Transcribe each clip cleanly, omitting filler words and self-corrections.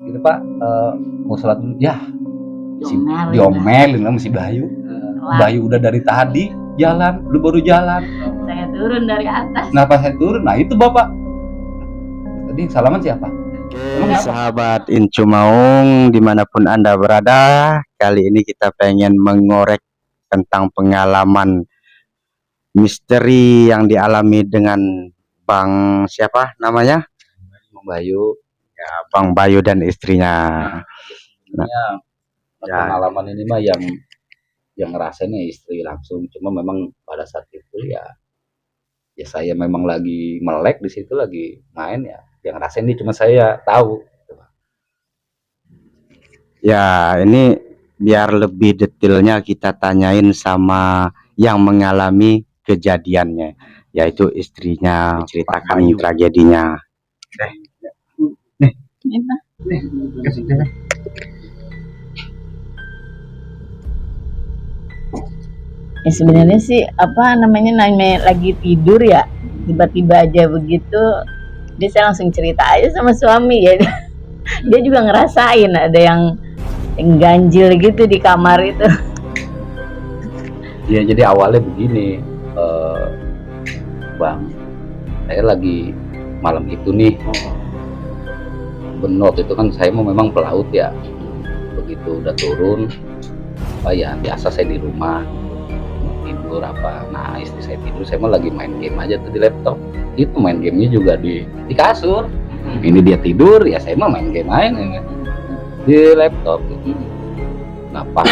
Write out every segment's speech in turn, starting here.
gitu Pak, mau sholat dulu, ya diomelin sama si Bayu. Bayu udah dari tadi jalan, lu baru jalan. Saya turun dari atas. Kenapa saya turun? Nah itu Bapak. Tadi salaman siapa? Sahabat Incu Maung dimanapun Anda berada, kali ini kita pengen mengorek tentang pengalaman misteri yang dialami dengan Bang siapa namanya? Bang Bayu. Ya, Bang Bayu dan istrinya. Pengalaman ini mah yang ngerasainnya istri langsung, cuma memang pada saat itu ya saya memang lagi melek di situ, lagi main ya, yang ngerasain ini cuma saya tahu. Ya, ini biar lebih detailnya kita tanyain sama yang mengalami kejadiannya, yaitu istrinya, ceritakan tragedinya. Ya sebenarnya sih namanya lagi tidur ya, tiba-tiba aja begitu dia, saya langsung cerita aja sama suami ya. Dia juga ngerasain ada yang ganjil gitu di kamar itu. Ya jadi awalnya begini, Bang, saya lagi malam itu nih, benot itu kan saya mau memang pelaut ya, begitu udah turun, ya biasa saya di rumah tidur apa, nah istri saya tidur, saya mah lagi main game aja tuh di laptop, itu main gamenya juga di kasur, ini dia tidur ya saya mah main game aja di laptop gitu. Nah pas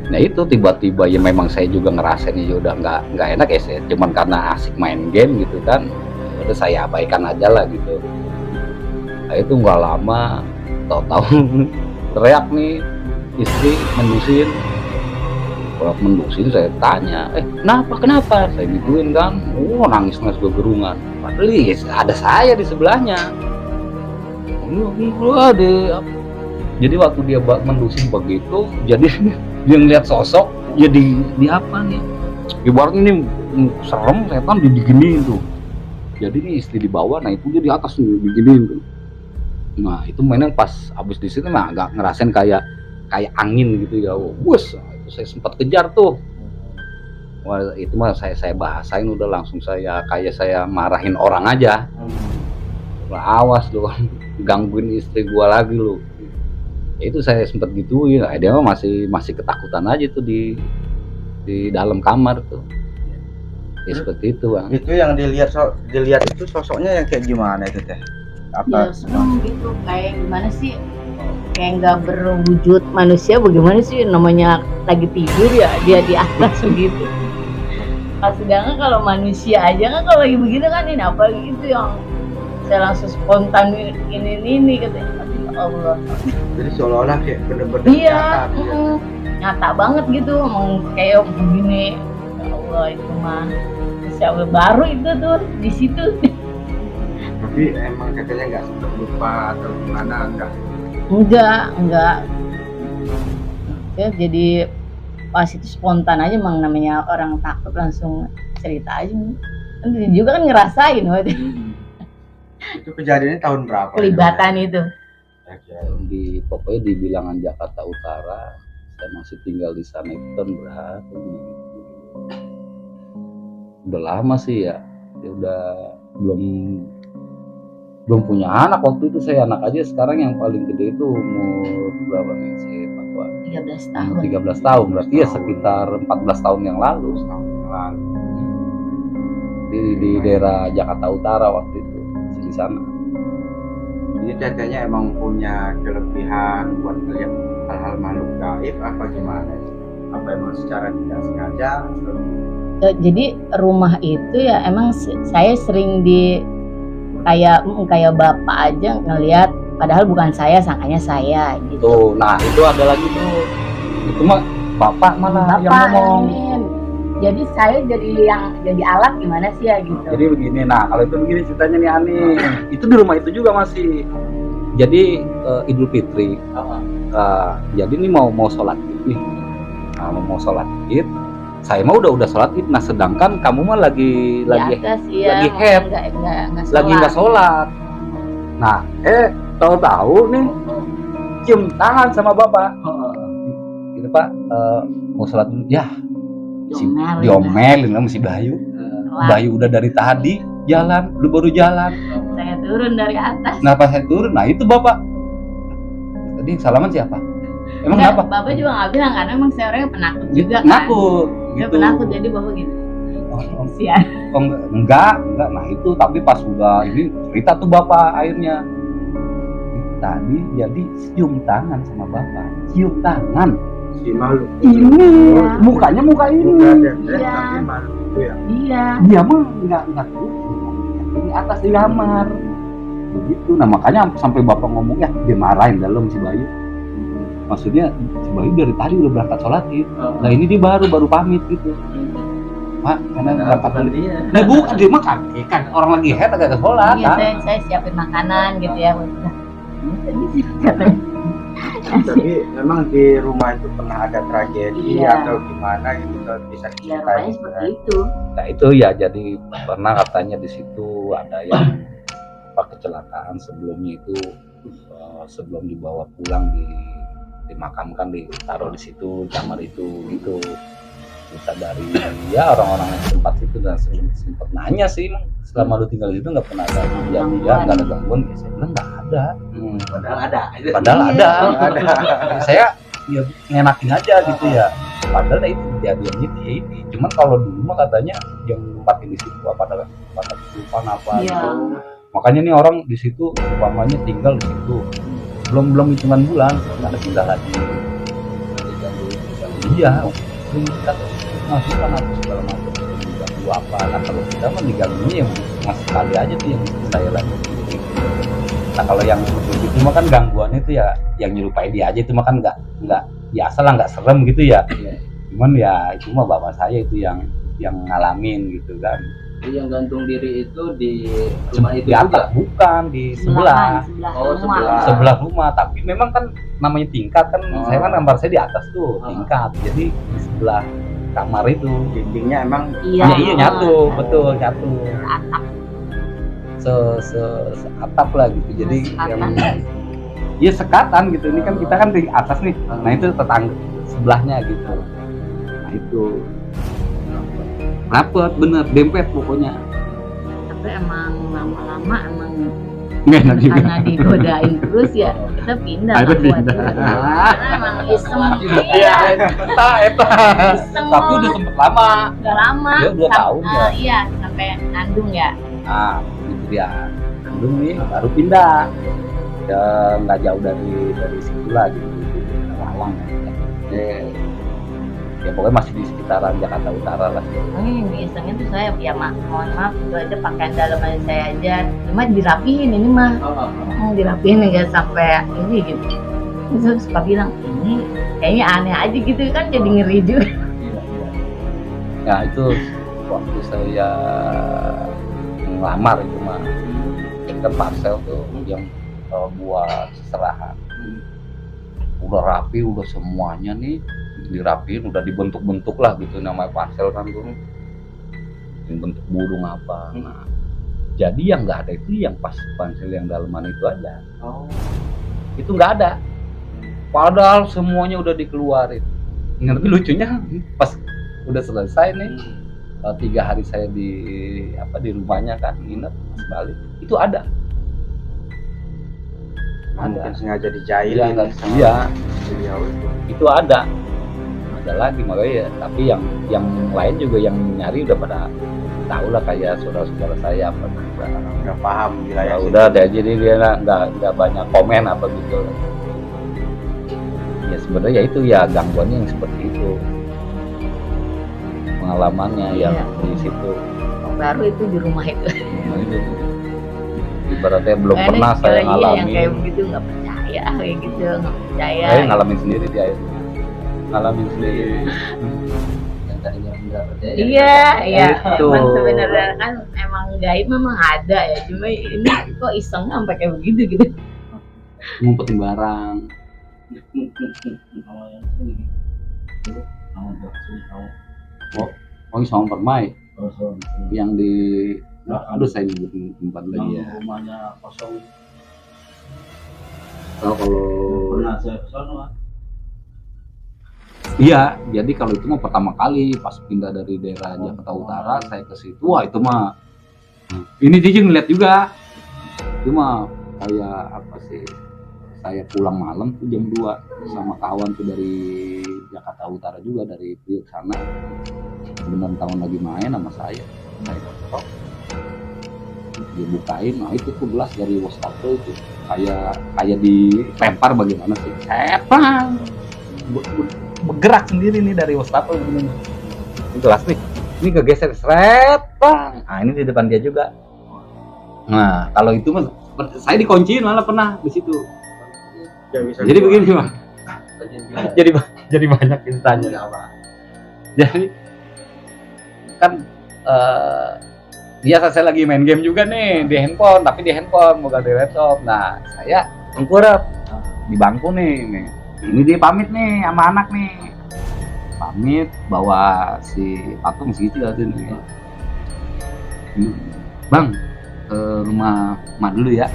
nah itu tiba-tiba ya memang saya juga ngerasain ya udah nggak enak ya, saya cuman karena asik main game gitu kan, udah saya abaikan aja lah gitu. Nah itu nggak lama tahu-tahu teriak nih istri mendusin. Kalau mendusin saya tanya, kenapa saya gituin kan, nangis bergerungan, padahal ya ada saya di sebelahnya. Jadi waktu dia mendusin begitu, jadi dia ngeliat sosok, ya di apa nih, ibaratnya ini serem, setan diginiin tuh. Jadi ini istri di bawah, nah itu dia di atas nih diginiin tuh. Nah itu mainan pas abis di situ mah agak ngerasain kayak angin gitu ya, bus. Saya sempat kejar tuh. Wah, itu mah saya bahasain udah langsung, saya marahin orang aja. Wah, awas lu gangguin istri gua lagi lu. Ya, itu saya sempat gituin. Dia mah masih ketakutan aja tuh di dalam kamar tuh. Ya seperti itu, Bang. Itu yang dilihat itu sosoknya yang kayak gimana itu teh? Apa? Ya serem gitu, kayak gimana sih? Kayak nggak berwujud manusia, bagaimana sih, namanya lagi tidur ya dia di atas begitu. Pas sedangkan kalau manusia aja kan kalau lagi begini kan, ini apa gitu yang saya langsung spontan ini katanya, ya Allah. Jadi seolah-olah kayak bener-bener iya, nyata banget gitu, emang kayak begini. Ya Allah, itu mah siapa baru itu tuh di situ. Tapi emang katanya nggak sempat lupa atau gimana, enggak ya, jadi pas itu spontan aja, emang namanya orang takut langsung cerita aja. Dia juga kan ngerasain waktu itu kejadiannya tahun berapa pelibatan itu di pokoknya di bilangan Jakarta Utara. Saya masih tinggal di sana itu tahun berapa, udah lama sih ya udah belum punya anak waktu itu. Saya anak aja sekarang yang paling gede itu umur berapa nih sih Pak? 13 tahun berarti ya sekitar 14 tahun yang lalu. Di daerah Jakarta Utara waktu itu di sana. Jadi tetehnya emang punya kelebihan buat melihat hal-hal makhluk gaib apa gimana? Apa emang secara tidak sengaja? Jadi rumah itu ya emang saya sering kayak bapak aja ngelihat, padahal bukan saya, sangkanya saya gitu. Tuh, nah itu ada lagi tuh, itu mah bapak mana yang ngomong. Jadi saya jadi alat gimana sih ya gitu. Jadi begini, nah kalau itu begini ceritanya nih Ani, itu di rumah itu juga masih. Jadi Idul Fitri, jadi ini mau sholat id nih, mau sholat id. Saya mah udah sholat id, nah sedangkan kamu mah lagi head, lagi nggak sholat. Nah tahu-tahu nih cium tangan sama bapak. Gitu Pak, mau sholat dulu ya. Diomelin lah si Bayu. Bayu udah dari tadi jalan, lu baru jalan. Saya turun dari atas. Nah pas saya turun, nah itu bapak. Tadi salaman siapa? Emang Enggak, kenapa? Bapak juga nggak bilang karena emang saya orangnya penakut juga kan. Nakut. Dia penakut jadi Bapak gitu. Sian. Oh, enggak. Nah itu tapi pas udah ini cerita tuh bapak akhirnya. Tadi jadi cium tangan sama bapak. Cium tangan. Si makhluk Ini mukanya muka ini. Iya. Tapi makhluk itu ya. Iya. Dia mah enggak di atas di kamar. Begitu. Nah makanya sampai bapak ngomong ya dia marahin dalam si Bayu. Maksudnya si Bayu dari tadi udah berangkat sholat gitu. Nah ini dia baru pamit gitu. Pak, karena berangkat dulu. Nah bukan dia mah kan orang lagi head agak sholat. Iya, saya siapin makanan gitu ya. Tadi sih katanya. Tapi memang di rumah itu pernah ada tragedi Iya. atau gimana gitu bisa Ya diceritain rumahnya gitu seperti kan. itu. Nah itu ya jadi pernah katanya di situ ada yang kecelakaan sebelumnya itu sebelum dibawa pulang dimakamkan ditaruh di situ kamar itu gitu. Kita dari ya orang-orang yang tempat situ dan sempat nanya sih selama lu tinggal di situ nggak pernah ada kejadian nggak ada gangguan. Saya bilang nggak ada. Padahal ada. Padahal Iya. ada. Saya ya ngenakin aja gitu ya. Padahal itu kejadiannya dia ini. Cuman kalau dulu mah katanya yang nempatin di situ apa ada kesurupan apa Iya. gitu. Makanya nih orang di situ umpamanya tinggal di situ. Belum hitungan bulan ada pindah lagi. Iya. Kita masukan apa segala macam diganggu apa. Nah kalau kita mah diganggunya yang mas sekali aja tuh yang saya lakukan. Nah kalau yang begitu mah kan gangguannya itu ya yang nyerupai dia aja itu mah kan nggak biasa lah nggak serem gitu ya. Cuman ya itu mah bapak saya itu yang ngalamin gitu kan. Yang gantung diri itu di rumah itu Di atas juga? bukan di sebelah sebelah. rumah tapi memang kan namanya tingkat kan saya kan kamar saya di atas tuh tingkat jadi di sebelah kamar itu Dindingnya emang iya nyatu betul nyatu Atap. atap lah gitu jadi yang iya sekatan gitu ini kan kita kan di atas nih nah itu tetangga sebelahnya gitu nah itu rapet bener dempet pokoknya Tapi emang lama-lama emang nggak enak juga karena digodain terus ya kita pindah Ada nggak kuat pindah. juga. Karena emang iseng iya eta Iseng tapi udah sempet lama udah lama. Ya, 2 tahun ya. Iya sampai Nandung ya. nah itu dia Bandung nih baru pindah ya nggak jauh dari situ lah gitu Lawang ya pokoknya masih di sekitaran Jakarta Utara lah Biasanya tuh saya ya mohon maaf itu aja pakaian dalaman saya aja cuma dirapihin ini mah dirapihin nggak sampai ini gitu. Terus suka bilang ini kayaknya aneh aja gitu kan jadi ngeri juga. ya itu waktu saya ngelamar itu mah kan parcel tuh yang buat seserahan udah rapi udah semuanya nih dirapiin udah dibentuk-bentuk lah gitu namanya parcel kan tuh bentuk burung apa nah jadi yang nggak ada itu yang pas parcel yang dalaman itu aja itu nggak ada padahal semuanya udah dikeluarin tapi lucunya pas udah selesai nih 3 hari saya di rumahnya kan nginep pas balik itu ada mungkin sengaja dijahilin iya beliau itu ada lagi makanya ya tapi yang lain juga yang nyari udah pada tahu lah kayak saudara-saudara saya apa udah paham wilayah ya udah deh jadi dia nggak banyak komen apa gitu ya sebenarnya ya itu ya gangguannya yang seperti itu pengalamannya yang di situ Baru itu di rumah itu. nah, itu ibaratnya belum Kayaknya pernah saya yang ngalamin kayak begitu nggak percaya kayak gitu nggak percaya. saya ngalamin sendiri dia ngalamin sendiri Yang tadinya enggak percaya. Iya, iya. Itu. Emang sebenarnya kan emang gaib memang ada ya. Cuma ini kok iseng sampai kayak begitu gitu. ngumpetin barang oh sama permai yang di aduh saya nyebutin tempat lagi ya Rumahnya kosong. Kalau Pernah saya ke sana. iya, jadi kalau itu mah pertama kali pas pindah dari daerah Jakarta Utara saya ke situ, wah itu mah ini dia ngeliat juga, itu mah kayak apa sih, saya pulang malam tuh jam 2 sama kawan tuh dari Jakarta Utara juga, dari Priok sana, beneran tahun lagi main sama saya ketok, dia bukain, nah itu tuh gelas dari wastafel itu kayak dilempar bagaimana sih, sepang bergerak sendiri nih dari wastafel begini. Ini gelas nih, ini kegeser seret, bang. Nah ini di depan dia juga. Nah kalau itu mas, saya dikunciin malah pernah di situ. Jadi begini bang, jadi banyak ceritanya. Jadi kan biasa saya lagi main game juga nih di handphone, tapi di handphone bukan di laptop. Nah saya tengkurap di bangku nih. Ini dia pamit nih sama anak nih, pamit bawa si patung segitu aja nih, bang ke rumah mak dulu ya.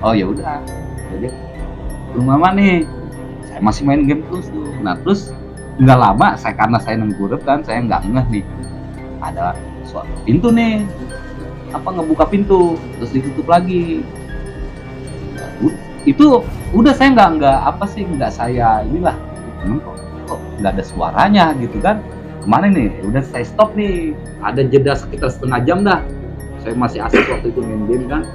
Oh ya udah, jadi rumah mak nih, saya masih main game terus tuh. Nah terus nggak lama karena saya nengkurep kan, saya nggak ngeh nih ada suatu pintu nih, ngebuka pintu terus ditutup lagi. Itu udah saya nggak saya inilah, kok nggak ada suaranya gitu kan, kemana nih, udah saya stop nih, ada jeda sekitar setengah jam dah, saya masih asik waktu itu main game kan,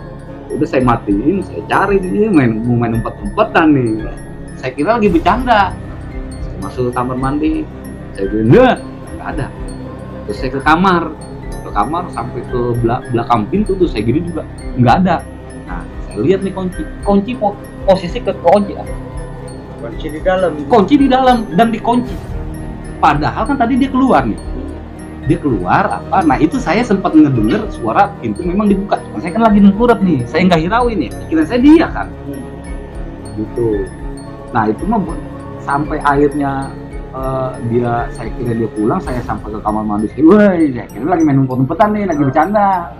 udah saya matiin, saya cari dia main umpet-umpetan nih, saya kira lagi bercanda, saya masuk ke kamar mandi, saya bilang nggak ada, terus saya ke kamar sampai ke belakang pintu tuh saya gini juga nggak ada. Nah saya lihat nih kunci posisi ke kunci di dalam dan dikunci, padahal kan tadi dia keluar apa, nah itu saya sempat ngedenger suara pintu memang dibuka, saya kan lagi nengkurap nih, saya nggak hirauin nih, kira saya dia kan gitu. Nah itu mah sampai akhirnya saya kira dia pulang, saya sampai ke kamar mandi, saya kira lagi main umpet-umpetan nih, lagi bercanda.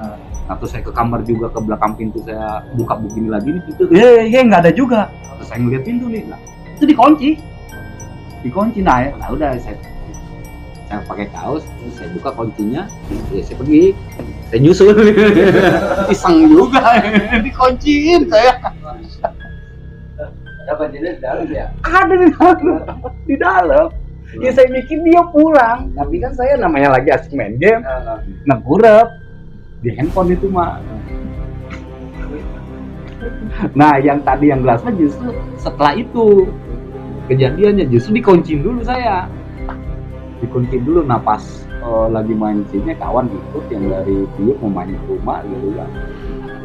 Nah terus saya ke kamar juga, ke belakang pintu saya buka begini lagi nih pintu, nggak ada juga. Terus saya ngeliat pintu nih, nah itu dikunci. Nah udah saya pakai kaos, terus saya buka kuncinya, ya saya pergi, saya nyusul, iseng juga, dikunciin saya. Dapat di dalam ya? Ada di dalam. Ya saya mikir dia pulang, tapi kan saya namanya lagi asik main game, nengkurep di handphone itu mah. Nah yang tadi yang gelasnya justru setelah itu kejadiannya justru dikunciin dulu saya, nah pas lagi main sini kawan ikut yang dari Priok mau main ke rumah gitu kan,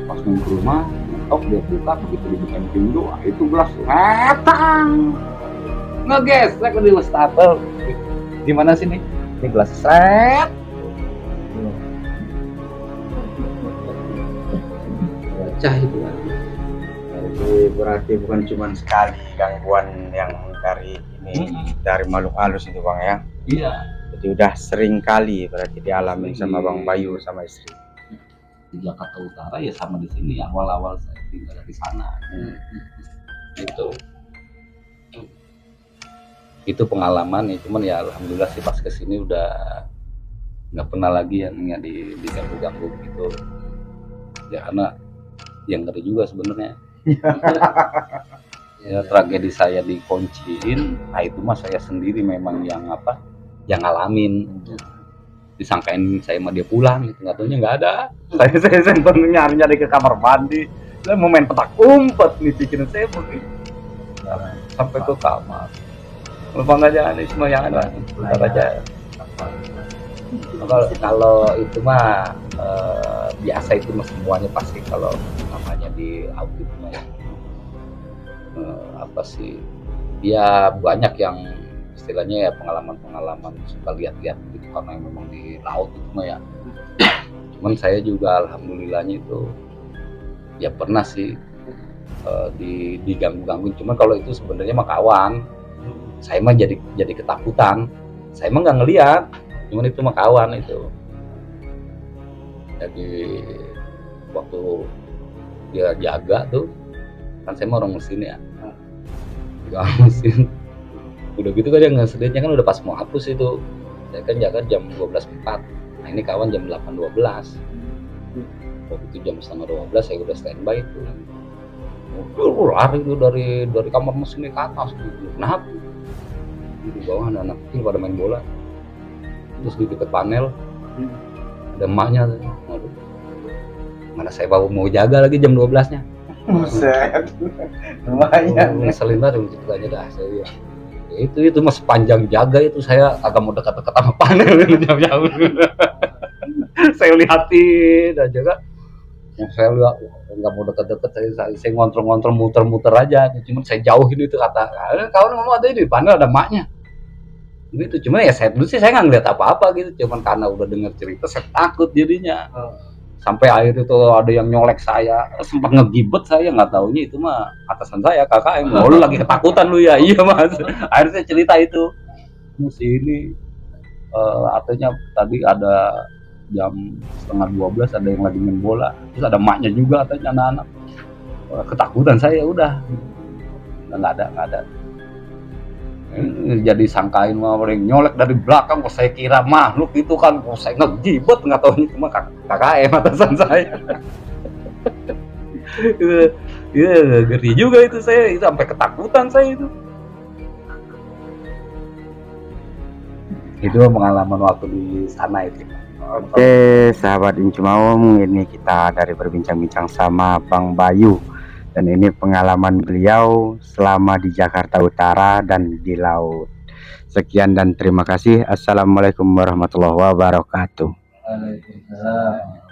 pas main ke rumah ngetok dia buka, begitu dibukain pintu, itu gelas retang ngegesek di wastafel. Gimana sih nih gelas seret. Pecah itu kan. Jadi berarti bukan cuma sekali gangguan yang dari dari makhluk halus itu bang ya? Iya. Jadi udah sering kali berarti dialami sama Bang Bayu sama istri. Di Jakarta Utara ya sama di sini, awal-awal saya tinggal di sana. Itu pengalaman ya, cuman ya alhamdulillah sih pas kesini udah nggak pernah lagi yang diganggu-ganggu gitu ya, karena yang ngeri juga sebenarnya. Ya tragedi saya dikunciin, nah itu mah saya sendiri memang yang ngalamin, disangkain saya sama dia pulang gitu, nggak taunya nggak ada. saya sempat nyari ke kamar mandi, saya mau main petak umpet nih, pikiran saya begini sampai ke kamar. Lupa nggak, jangan ini semua yang ada, bentar aja. Kalau itu mah biasa, itu mah semuanya pasti kalau namanya di audit mah ya banyak yang istilahnya ya pengalaman suka lihat-lihat gitu, karena memang di laut itu mah ya. Cuman saya juga alhamdulillahnya itu ya pernah sih diganggu-gangguin, cuman kalau itu sebenarnya mah kawan. Saya mah jadi ketakutan, saya mah nggak ngelihat, cuman itu mah kawan itu. Jadi waktu dia jaga tuh, kan saya mah orang mesin ya, Dihalusin. Udah gitu kan yang ngesedennya kan udah pas mau hapus itu. Saya kan jaga jam 12.04. Nah ini kawan jam 8.12. Waktu itu jam setengah 12 saya udah standby itu. Lari itu dari kamar mesin ke atas. Kenapa? Di bawah ada anak kecil pada main bola. Terus di dekat panel ada emaknya. Waduh. Mana saya mau jaga lagi jam 12-nya. Buset. Lumayan. Ngeselin banget ceritanya dah saya. Itu mas sepanjang jaga itu saya agak mau dekat-dekat sama panel jam-jam. Saya lihatin aja kan. Saya lihat nggak mau dekat-dekat, saya ngontrol muter-muter aja. Cuma saya jauhin itu kata kawan ngomong ada di panel ada maknya. Gitu cuma ya saya dulu sih saya nggak ngeliat apa-apa gitu. Cuman karena udah dengar cerita saya takut jadinya. Sampai akhir itu ada yang nyolek saya, sempat ngegibet saya, nggak taunya itu mah atasan saya KKM. Oh, lu lagi ketakutan lu ya? Iya mas. Akhirnya cerita itu sini artinya tadi ada jam setengah 12 ada yang lagi main bola, terus ada emaknya juga katanya anak-anak. Ketakutan saya udah nggak ada. Jadi sangkain mah orang nyolek dari belakang, kok saya kira makhluk itu kan, kok saya ngegibet nggak tahu itu mah KKM atasan saya. Iya ngeri juga itu saya, itu sampai ketakutan saya itu. Itu pengalaman waktu di sana itu. Oke, sahabat Incumaum, ini kita dari berbincang-bincang sama Bang Bayu. Dan ini pengalaman beliau selama di Jakarta Utara dan di laut. Sekian dan terima kasih. Assalamualaikum warahmatullahi wabarakatuh. Waalaikumsalam.